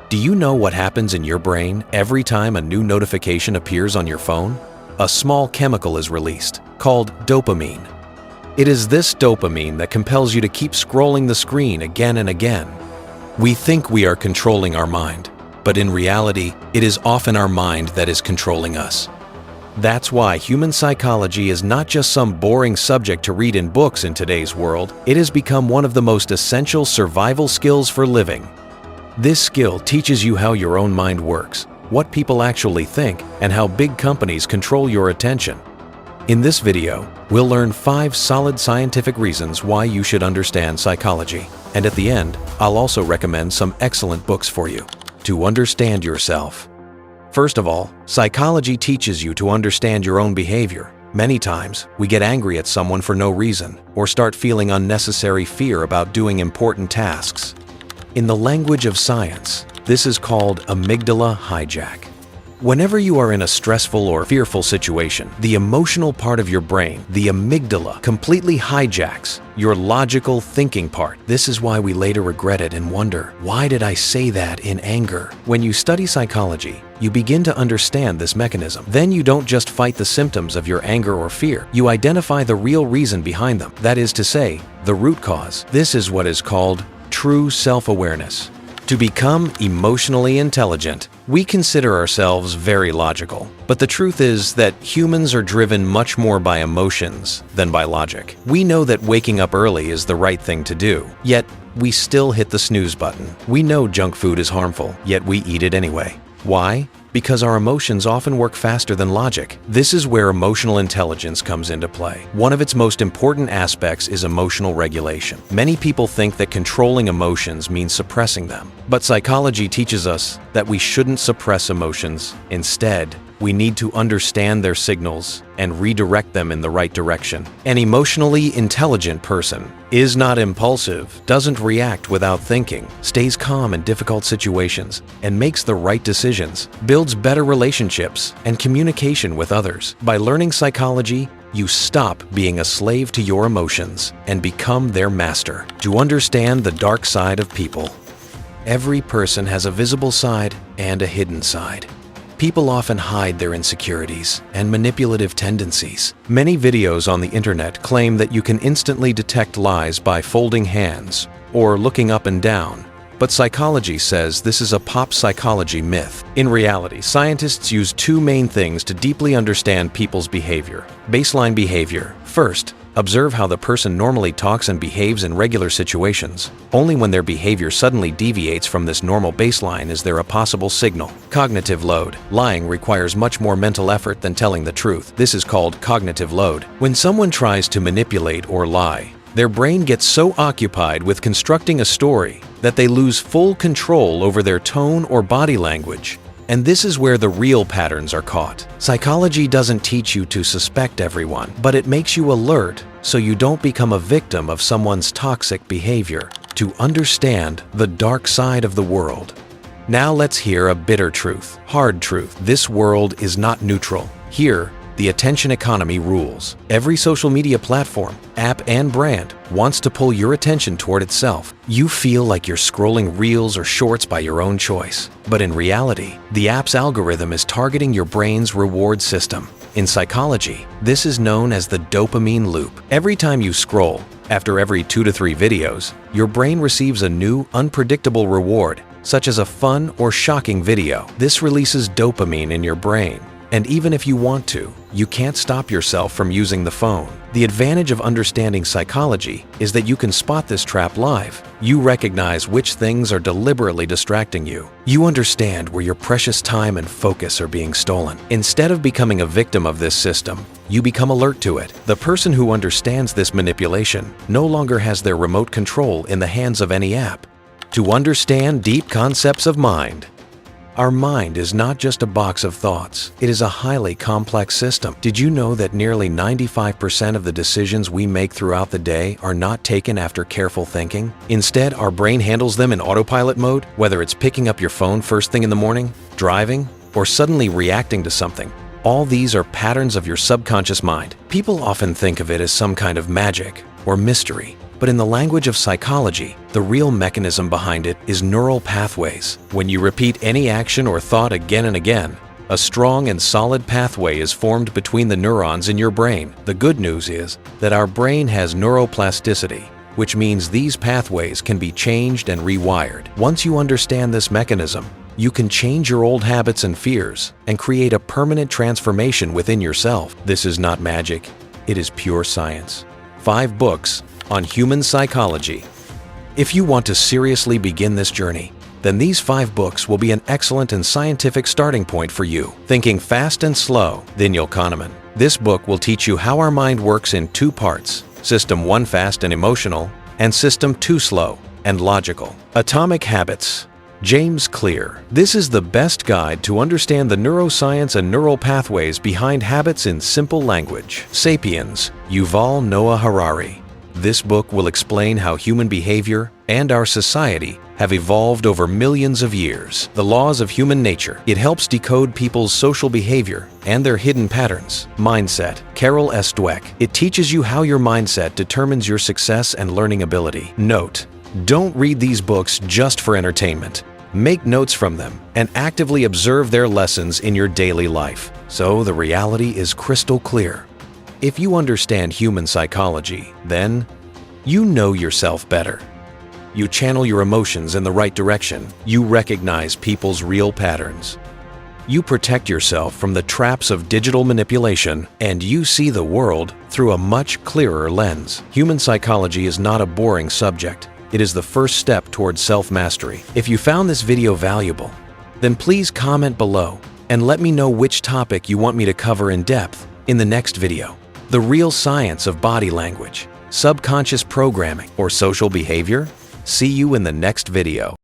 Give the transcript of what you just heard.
Do you know what happens in your brain every time a new notification appears on your phone? A small chemical is released, called dopamine. It is this dopamine that compels you to keep scrolling the screen again and again. We think we are controlling our mind, but in reality, it is often our mind that is controlling us. That's why human psychology is not just some boring subject to read in books in today's world. It has become one of the most essential survival skills for living. This skill teaches you how your own mind works, what people actually think, and how big companies control your attention. In this video, we'll learn 5 solid scientific reasons why you should understand psychology. And at the end, I'll also recommend some excellent books for you to understand yourself. First of all, psychology teaches you to understand your own behavior. Many times, we get angry at someone for no reason or start feeling unnecessary fear about doing important tasks. In the language of science, this is called amygdala hijack. Whenever you are in a stressful or fearful situation, the emotional part of your brain, the amygdala, completely hijacks your logical thinking part. This is why we later regret it and wonder, why did I say that in anger? When you study psychology, you begin to understand this mechanism. Then you don't just fight the symptoms of your anger or fear. You identify the real reason behind them. That is to say, the root cause. This is what is called true self-awareness. To become emotionally intelligent, we consider ourselves very logical. But the truth is that humans are driven much more by emotions than by logic. We know that waking up early is the right thing to do, yet we still hit the snooze button. We know junk food is harmful, yet we eat it anyway. Why? Because our emotions often work faster than logic. This is where emotional intelligence comes into play. One of its most important aspects is emotional regulation. Many people think that controlling emotions means suppressing them. But psychology teaches us that we shouldn't suppress emotions. Instead, we need to understand their signals and redirect them in the right direction. An emotionally intelligent person is not impulsive, doesn't react without thinking, stays calm in difficult situations, and makes the right decisions, builds better relationships and communication with others. By learning psychology, you stop being a slave to your emotions and become their master. To understand the dark side of people, every person has a visible side and a hidden side. People often hide their insecurities and manipulative tendencies. Many videos on the internet claim that you can instantly detect lies by folding hands or looking up and down. But psychology says this is a pop psychology myth. In reality, scientists use 2 main things to deeply understand people's behavior. Baseline behavior. First, observe how the person normally talks and behaves in regular situations. Only when their behavior suddenly deviates from this normal baseline is there a possible signal. Cognitive load. Lying requires much more mental effort than telling the truth. This is called cognitive load. When someone tries to manipulate or lie, their brain gets so occupied with constructing a story that they lose full control over their tone or body language. And this is where the real patterns are caught. Psychology doesn't teach you to suspect everyone, but it makes you alert so you don't become a victim of someone's toxic behavior. To understand the dark side of the world. Now let's hear a bitter truth, hard truth. This world is not neutral. Here, the attention economy rules. Every social media platform, app, and brand wants to pull your attention toward itself. You feel like you're scrolling reels or shorts by your own choice. But in reality, the app's algorithm is targeting your brain's reward system. In psychology, this is known as the dopamine loop. Every time you scroll, after every 2 to 3 videos, your brain receives a new, unpredictable reward, such as a fun or shocking video. This releases dopamine in your brain. And even if you want to, you can't stop yourself from using the phone. The advantage of understanding psychology is that you can spot this trap live. You recognize which things are deliberately distracting you. You understand where your precious time and focus are being stolen. Instead of becoming a victim of this system, you become alert to it. The person who understands this manipulation no longer has their remote control in the hands of any app. To understand deep concepts of mind, our mind is not just a box of thoughts. It is a highly complex system. Did you know that nearly 95% of the decisions we make throughout the day are not taken after careful thinking? Instead, our brain handles them in autopilot mode, whether it's picking up your phone first thing in the morning, driving, or suddenly reacting to something. All these are patterns of your subconscious mind. People often think of it as some kind of magic or mystery. But in the language of psychology, the real mechanism behind it is neural pathways. When you repeat any action or thought again and again, a strong and solid pathway is formed between the neurons in your brain. The good news is that our brain has neuroplasticity, which means these pathways can be changed and rewired. Once you understand this mechanism, you can change your old habits and fears and create a permanent transformation within yourself. This is not magic, it is pure science. 5 books on human psychology. If you want to seriously begin this journey, then these 5 books will be an excellent and scientific starting point for you. Thinking Fast and Slow, Daniel Kahneman. This book will teach you how our mind works in 2 parts, System 1 Fast and Emotional, and System 2 Slow and Logical. Atomic Habits, James Clear. This is the best guide to understand the neuroscience and neural pathways behind habits in simple language. Sapiens, Yuval Noah Harari. This book will explain how human behavior and our society have evolved over millions of years. The Laws of Human Nature. It helps decode people's social behavior and their hidden patterns. Mindset. Carol S. Dweck. It teaches you how your mindset determines your success and learning ability. Note: don't read these books just for entertainment. Make notes from them and actively observe their lessons in your daily life, so the reality is crystal clear. If you understand human psychology, then you know yourself better. You channel your emotions in the right direction. You recognize people's real patterns. You protect yourself from the traps of digital manipulation, and you see the world through a much clearer lens. Human psychology is not a boring subject. It is the first step towards self-mastery. If you found this video valuable, then please comment below and let me know which topic you want me to cover in depth in the next video. The real science of body language, subconscious programming, or social behavior? See you in the next video.